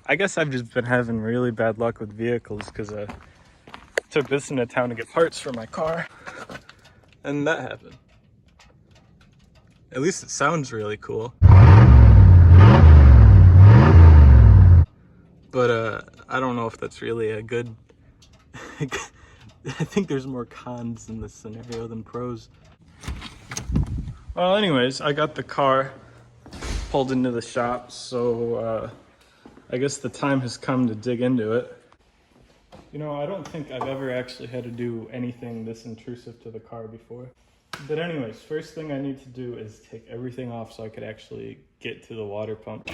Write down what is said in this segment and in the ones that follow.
I guess I've just been having really bad luck with vehicles because I took this into town to get parts for my car and that happened. At least it sounds really cool. But I don't know if that's really a good... I think there's more cons in this scenario than pros. Well, anyways, I got the car pulled into the shop, so I guess the time has come to dig into it. You know, I don't think I've ever actually had to do anything this intrusive to the car before. But anyways, first thing I need to do is take everything off so I could actually get to the water pump.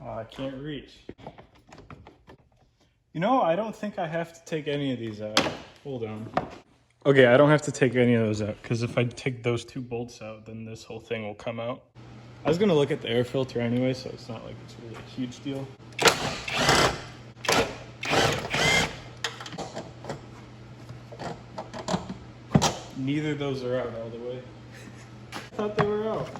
I can't reach. You know, I don't think I have to take any of these out. Hold on. Okay, I don't have to take any of those out, because if I take those two bolts out, then this whole thing will come out. I was gonna look at the air filter anyway, so it's not like it's really a huge deal. Neither of those are out all the way. I thought they were out.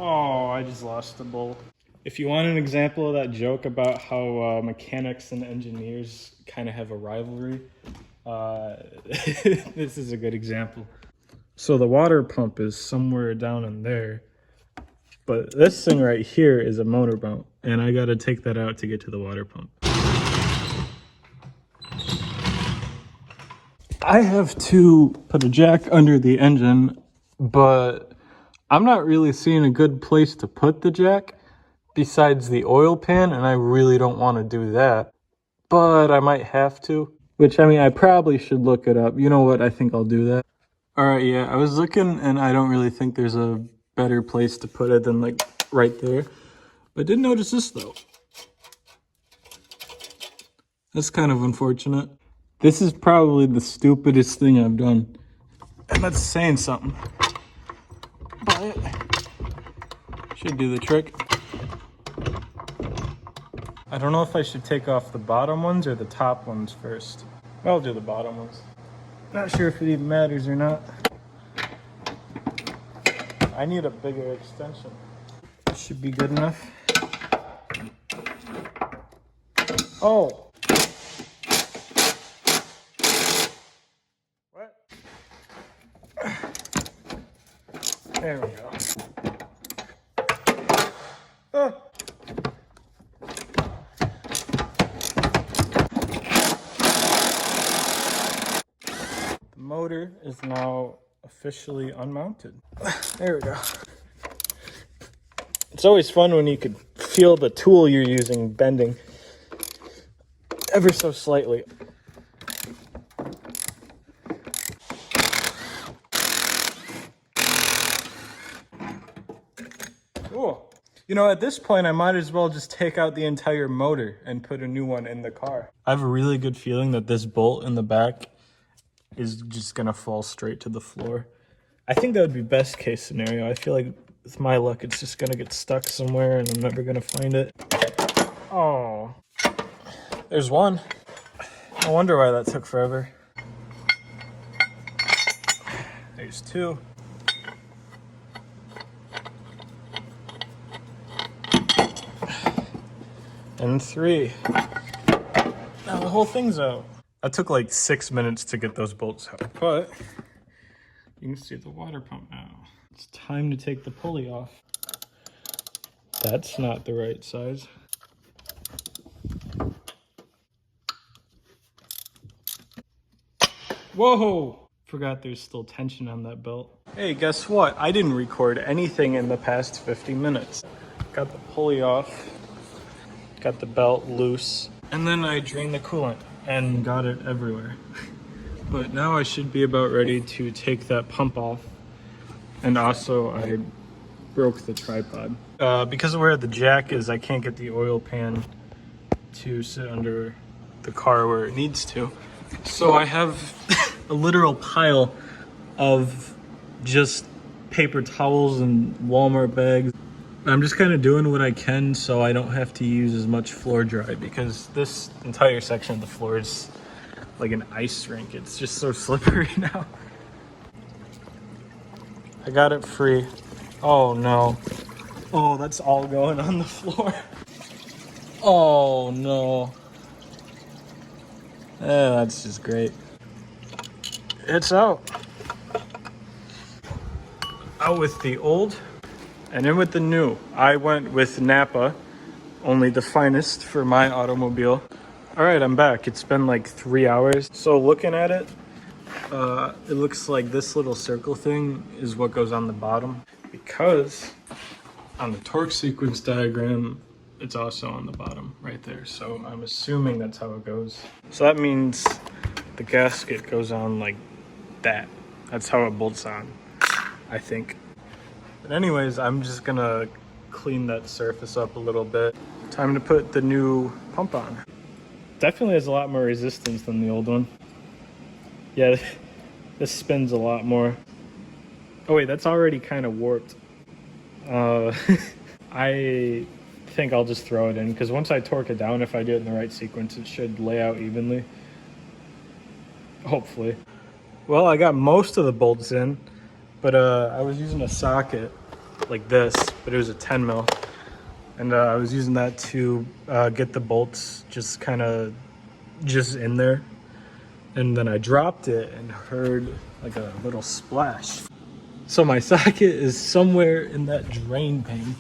Oh, I just lost the bolt. If you want an example of that joke about how mechanics and engineers kind of have a rivalry, this is a good example. So the water pump is somewhere down in there, but this thing right here is a motor mount, and I gotta take that out to get to the water pump. I have to put a jack under the engine, but I'm not really seeing a good place to put the jack besides the oil pan, and I really don't want to do that. But I might have to, which, I mean, I probably should look it up. You know what? I think I'll do that. All right, yeah, I was looking, and I don't really think there's a better place to put it than, like, right there. But I did notice this, though. That's kind of unfortunate. This is probably the stupidest thing I've done. And that's saying something. But should do the trick. I don't know if I should take off the bottom ones or the top ones first. I'll do the bottom ones. Not sure if it even matters or not. I need a bigger extension. This should be good enough. Oh! What? There we go. Oh. The motor is now officially unmounted. There we go. It's always fun when you could feel the tool you're using bending ever so slightly. Cool. You know, at this point, I might as well just take out the entire motor and put a new one in the car. I have a really good feeling that this bolt in the back is just gonna fall straight to the floor. I think that would be best case scenario. I feel like with my luck, it's just gonna get stuck somewhere and I'm never gonna find it. Oh, there's one. I wonder why that took forever. There's two. And three. Now the whole thing's out. That took like 6 minutes to get those bolts out, but you can see the water pump now. It's time to take the pulley off. That's not the right size. Whoa! Forgot there's still tension on that belt. Hey, guess what? I didn't record anything in the past 50 minutes. Got the pulley off, got the belt loose, and then I drained the coolant and got it everywhere. But now I should be about ready to take that pump off. And also I broke the tripod. Because of where the jack is, I can't get the oil pan to sit under the car where it needs to. So I have a literal pile of just paper towels and Walmart bags. I'm just kind of doing what I can so I don't have to use as much floor dry, because this entire section of the floor is like an ice rink. It's just so slippery now. I got it free. Oh no. Oh, that's all going on the floor. Oh no. That's just great. It's out. Out with the old and in with the new. I went with Napa, only the finest for my automobile. All right, I'm back. It's been like 3 hours. So looking at it, it looks like this little circle thing is what goes on the bottom, because on the torque sequence diagram, it's also on the bottom right there. So I'm assuming that's how it goes. So that means the gasket goes on like that. That's how it bolts on, I think. But anyways, I'm just gonna clean that surface up a little bit. Time to put the new pump on. Definitely has a lot more resistance than the old one. Yeah, this spins a lot more. Oh wait, that's already kind of warped. I think I'll just throw it in, because once I torque it down, if I do it in the right sequence, it should lay out evenly. Hopefully. Well, I got most of the bolts in, but I was using a socket like this, but it was a 10 mil. And I was using that to get the bolts just kind of just in there. And then I dropped it and heard like a little splash. So my socket is somewhere in that drain pan.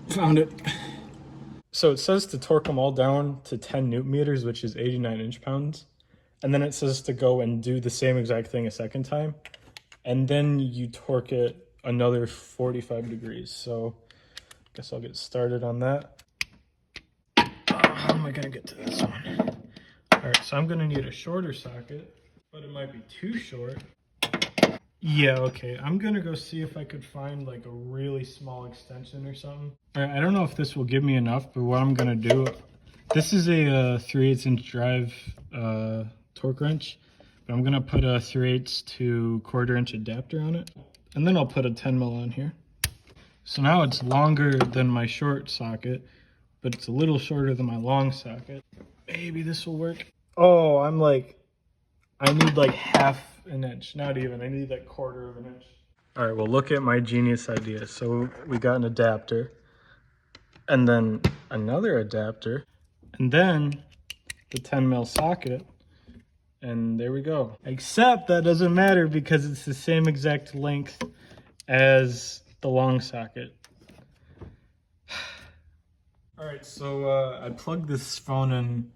Found it. So it says to torque them all down to 10 newton meters, which is 89 inch-pounds. And then it says to go and do the same exact thing a second time. And then you torque it another 45 degrees. So I guess I'll get started on that. How am I gonna get to this one? All right, so I'm gonna need a shorter socket, but it might be too short. Yeah, okay, I'm gonna go see if I could find like a really small extension or something. All right, I don't know if this will give me enough, but what I'm gonna do, this is a 3/8 inch drive torque wrench, but I'm gonna put a 3/8 to 1/4 inch adapter on it, and then I'll put a 10 mil on here. So now it's longer than my short socket, but it's a little shorter than my long socket. Maybe this will work. Oh, I need like half an inch, not even. I need like 1/4 of an inch. All right, well, look at my genius idea. So we got an adapter, and then another adapter, and then the 10 mil socket, and there we go. Except that doesn't matter because it's the same exact length as the long socket. All right, so I plugged this phone in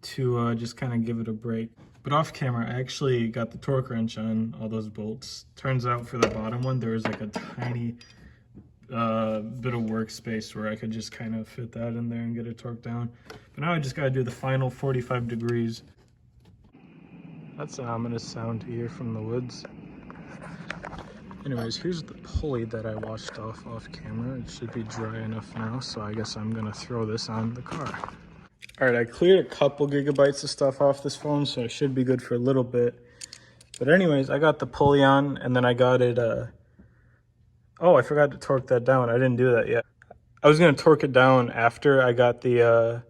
to just kind of give it a break. But off camera, I actually got the torque wrench on all those bolts. Turns out for the bottom one, there was like a tiny bit of workspace where I could just kind of fit that in there and get it torqued down. But now I just gotta do the final 45 degrees. That's an ominous sound to hear from the woods. Anyways, here's the pulley that I washed off camera. It should be dry enough now, so I guess I'm gonna throw this on the car. All right, I cleared a couple gigabytes of stuff off this phone, so it should be good for a little bit. But anyways, I got the pulley on, and then I got it, oh, I forgot to torque that down. I didn't do that yet. I was gonna torque it down after I got the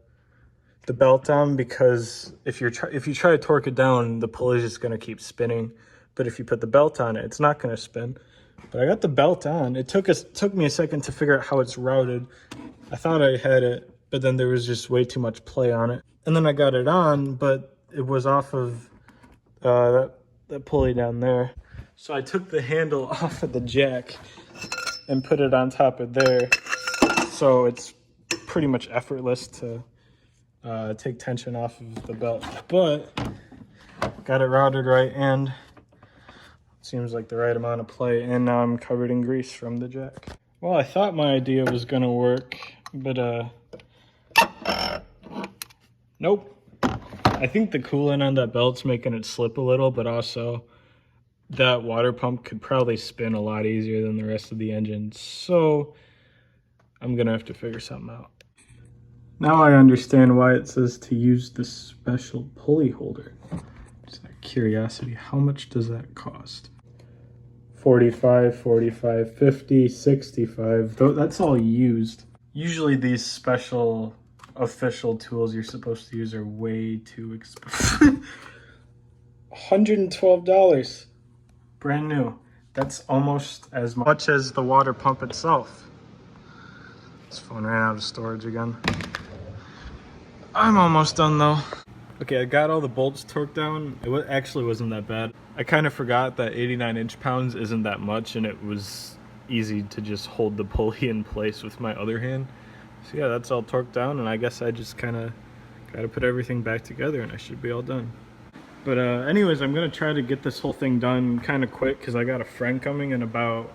belt on, because if you try to torque it down, the pulley is just gonna keep spinning. But if you put the belt on it, it's not gonna spin. But I got the belt on. It took me a second to figure out how it's routed. I thought I had it, but then there was just way too much play on it. And then I got it on, but it was off of that pulley down there. So I took the handle off of the jack and put it on top of there. So it's pretty much effortless to take tension off of the belt. But got it routed right, and seems like the right amount of play. And now I'm covered in grease from the jack. Well, I thought my idea was gonna work, but nope. I think the coolant on that belt's making it slip a little, but also that water pump could probably spin a lot easier than the rest of the engine. So I'm gonna have to figure something out. Now I understand why it says to use this special pulley holder. Just out of curiosity, how much does that cost? 45, 45, 50, 65. That's all used. Usually these special official tools you're supposed to use are way too expensive. $112. Brand new. That's almost as much as the water pump itself. This phone ran out of storage again. I'm almost done though. Okay, I got all the bolts torqued down. It actually wasn't that bad. I kind of forgot that 89 inch-pounds isn't that much, and it was easy to just hold the pulley in place with my other hand. So yeah, that's all torqued down, and I guess I just kind of got to put everything back together and I should be all done. But anyways, I'm going to try to get this whole thing done kind of quick because I got a friend coming in about,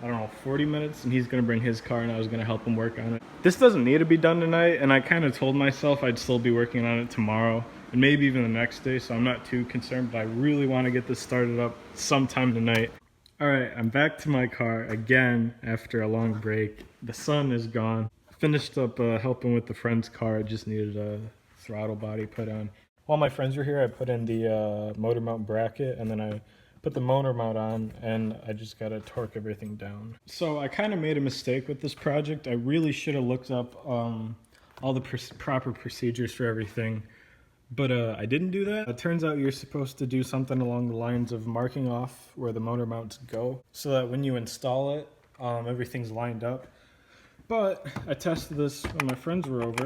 I don't know, 40 minutes, and he's going to bring his car and I was going to help him work on it. This doesn't need to be done tonight, and I kind of told myself I'd still be working on it tomorrow and maybe even the next day, so I'm not too concerned, but I really want to get this started up sometime tonight. All right, I'm back to my car again after a long break. The sun is gone. Finished up helping with the friend's car. I just needed a throttle body put on. While my friends were here, I put in the motor mount bracket, and then I put the motor mount on, and I just got to torque everything down. So I kind of made a mistake with this project. I really should have looked up all the proper procedures for everything, but I didn't do that. It turns out you're supposed to do something along the lines of marking off where the motor mounts go so that when you install it, everything's lined up. But I tested this when my friends were over,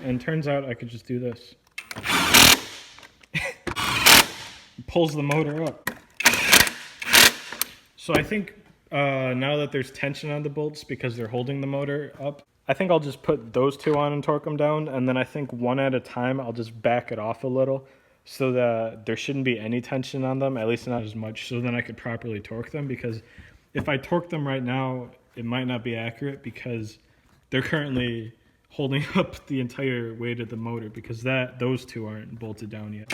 and turns out I could just do this. Pulls the motor up. So I think now that there's tension on the bolts because they're holding the motor up, I think I'll just put those two on and torque them down, and then I think one at a time I'll just back it off a little so that there shouldn't be any tension on them, at least not as much, so then I could properly torque them, because if I torque them right now, it might not be accurate because they're currently holding up the entire weight of the motor because those two aren't bolted down yet.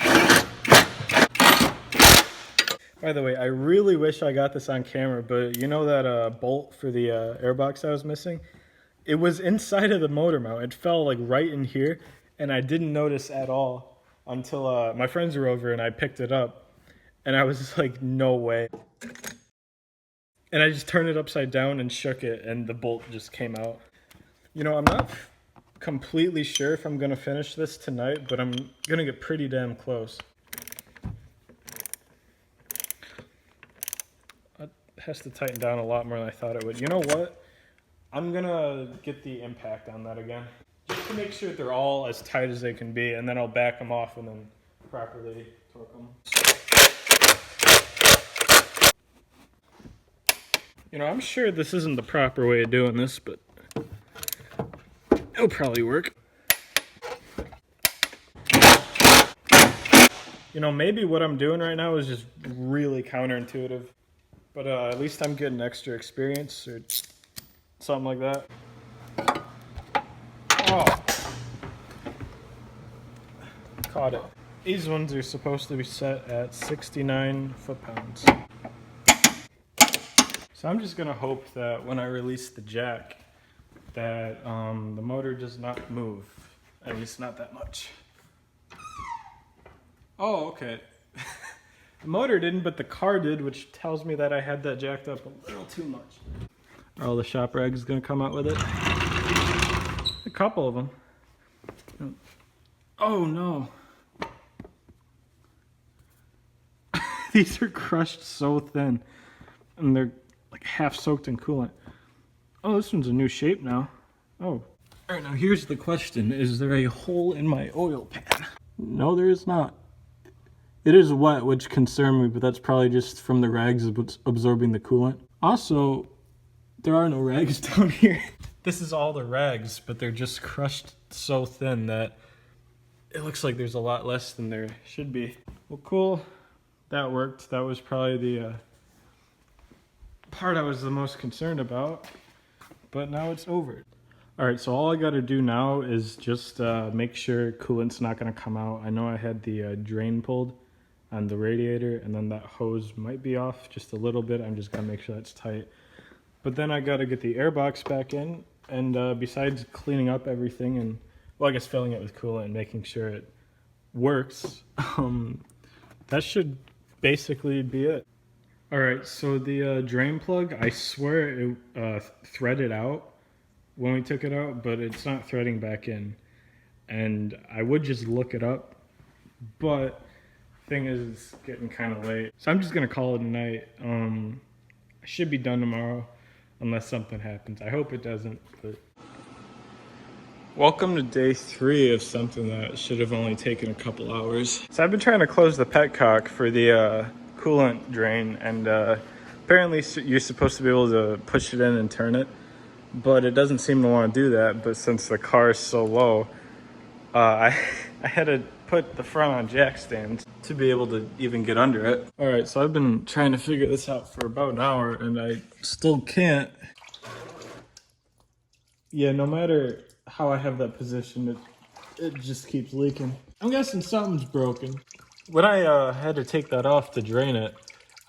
By the way, I really wish I got this on camera, but you know that bolt for the airbox I was missing? It was inside of the motor mount. It fell like right in here, and I didn't notice at all until my friends were over and I picked it up, and I was just like, no way. And I just turned it upside down and shook it, and the bolt just came out. You know, I'm not completely sure if I'm going to finish this tonight, but I'm going to get pretty damn close. It has to tighten down a lot more than I thought it would. You know what? I'm going to get the impact on that again, just to make sure they're all as tight as they can be, and then I'll back them off and then properly torque them. You know, I'm sure this isn't the proper way of doing this, but it'll probably work. You know, maybe what I'm doing right now is just really counterintuitive, but at least I'm getting extra experience or something like that. Oh, caught it. These ones are supposed to be set at 69 foot-pounds. So I'm just gonna hope that when I release the jack, that the motor does not move, at least not that much. Oh, okay. The motor didn't, but the car did, which tells me that I had that jacked up a little too much. Are all the shop rags gonna come out with it? A couple of them. Oh no. These are crushed so thin, and they're like half soaked in coolant. Oh, this one's a new shape now. Oh. All right, now here's the question. Is there a hole in my oil pan? No, there is not. It is wet, which concerned me, but that's probably just from the rags absorbing the coolant. Also, there are no rags down here. This is all the rags, but they're just crushed so thin that it looks like there's a lot less than there should be. Well, cool. That worked. That was probably the part I was the most concerned about, but now it's over. All right, so all I got to do now is just make sure coolant's not going to come out. I know I had the drain pulled on the radiator, and then that hose might be off just a little bit. I'm just going to make sure that's tight. But then I got to get the airbox back in, and besides cleaning up everything and, well, I guess filling it with coolant and making sure it works, that should basically be it. All right, so the drain plug, I swear it threaded out when we took it out, but it's not threading back in. And I would just look it up, but thing is, it's getting kind of late. So I'm just gonna call it a night. I should be done tomorrow, unless something happens. I hope it doesn't, but. Welcome to day 3 of something that should have only taken a couple hours. So I've been trying to close the petcock for the coolant drain, and apparently you're supposed to be able to push it in and turn it, but it doesn't seem to want to do that. But since the car is so low, I had to put the front on jack stands to be able to even get under it. All right, so I've been trying to figure this out for about an hour, and I still can't. Yeah, no matter how I have that position, it just keeps leaking. I'm guessing something's broken. When I had to take that off to drain it,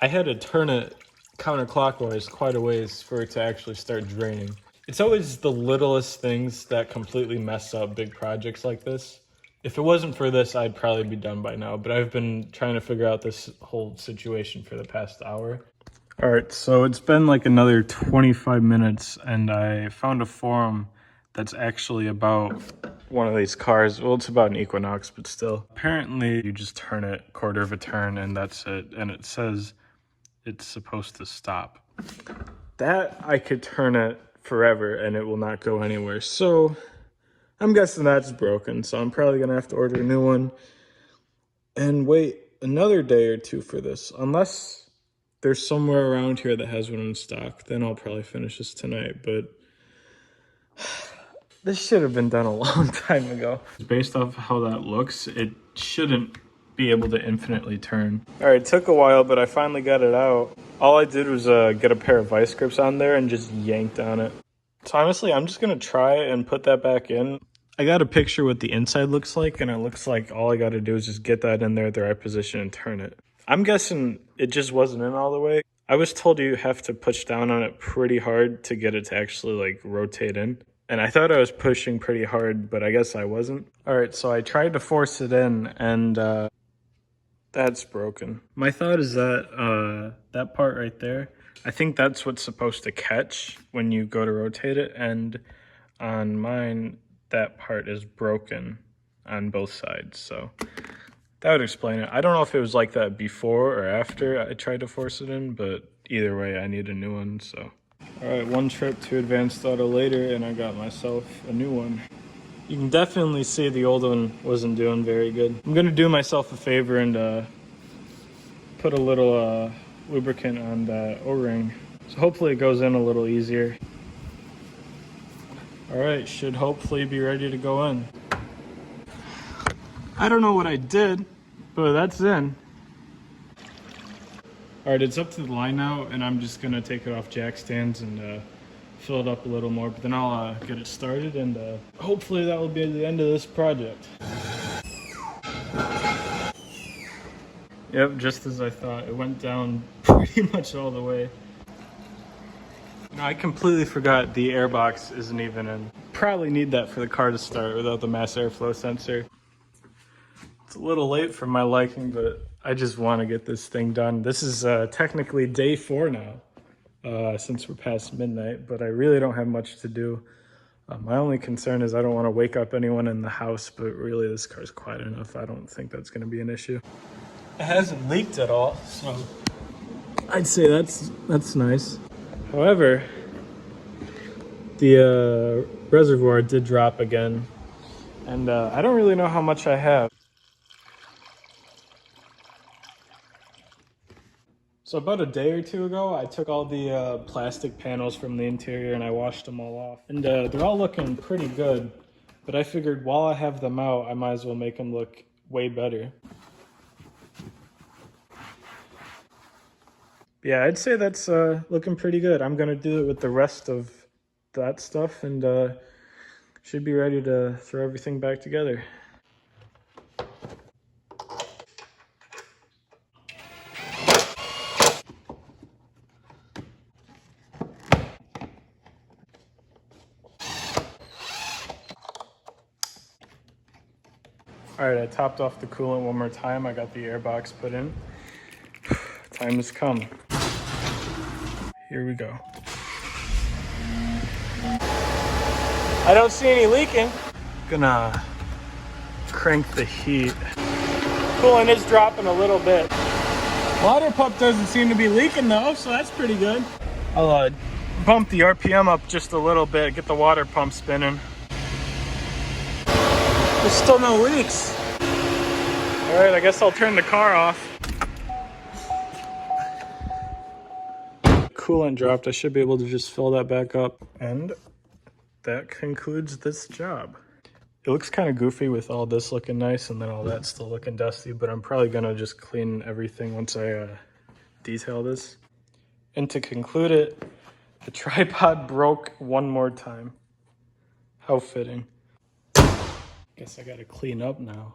I had to turn it counterclockwise quite a ways for it to actually start draining. It's always the littlest things that completely mess up big projects like this. If it wasn't for this, I'd probably be done by now, but I've been trying to figure out this whole situation for the past hour. All right, so it's been like another 25 minutes, and I found a forum that's actually about one of these cars. Well, it's about an Equinox, but still. Apparently, you just turn it quarter of a turn, and that's it. And it says it's supposed to stop. That, I could turn it forever, and it will not go anywhere. So I'm guessing that's broken, so I'm probably gonna have to order a new one and wait another day or two for this. Unless there's somewhere around here that has one in stock, then I'll probably finish this tonight, but this should have been done a long time ago. Based off how that looks, it shouldn't be able to infinitely turn. All right, it took a while, but I finally got it out. All I did was get a pair of vice grips on there and just yanked on it. So honestly, I'm just gonna try and put that back in. I got a picture what the inside looks like, and it looks like all I gotta do is just get that in there at the right position and turn it. I'm guessing it just wasn't in all the way. I was told you have to push down on it pretty hard to get it to actually like rotate in. And I thought I was pushing pretty hard, but I guess I wasn't. All right, so I tried to force it in, and that's broken. My thought is that that part right there, I think that's what's supposed to catch when you go to rotate it, and on mine, that part is broken on both sides, so that would explain it. I don't know if it was like that before or after I tried to force it in, but either way, I need a new one, so. All right, one trip to Advanced Auto later, and I got myself a new one. You can definitely see the old one wasn't doing very good. I'm gonna do myself a favor and put a little lubricant on the O-ring. So hopefully it goes in a little easier. All right, should hopefully be ready to go in. I don't know what I did, but that's in. All right, it's up to the line now, and I'm just gonna take it off jack stands and fill it up a little more, but then I'll get it started, and hopefully that will be the end of this project. Yep, just as I thought. It went down pretty much all the way. No, I completely forgot the airbox isn't even in. Probably need that for the car to start without the mass airflow sensor. It's a little late for my liking, but I just want to get this thing done. This is technically day 4 now, since we're past midnight, but I really don't have much to do. My only concern is I don't want to wake up anyone in the house, but really this car's quiet enough. I don't think that's going to be an issue. It hasn't leaked at all, so I'd say that's nice. However, the reservoir did drop again, and I don't really know how much I have. So about a day or two ago, I took all the plastic panels from the interior and I washed them all off. And they're all looking pretty good, but I figured while I have them out, I might as well make them look way better. Yeah, I'd say that's looking pretty good. I'm gonna do it with the rest of that stuff, and should be ready to throw everything back together. All right, I topped off the coolant one more time. I got the airbox put in. Time has come. Here we go. I don't see any leaking. Gonna crank the heat. Coolant is dropping a little bit. Water pump doesn't seem to be leaking though, so that's pretty good. I'll bump the RPM up just a little bit, get the water pump spinning. There's still no leaks. All right, I guess I'll turn the car off. Coolant dropped. I should be able to just fill that back up. And that concludes this job. It looks kind of goofy with all this looking nice and then all that still looking dusty, but I'm probably gonna just clean everything once I detail this. And to conclude it, the tripod broke one more time. How fitting. Guess I gotta clean up now.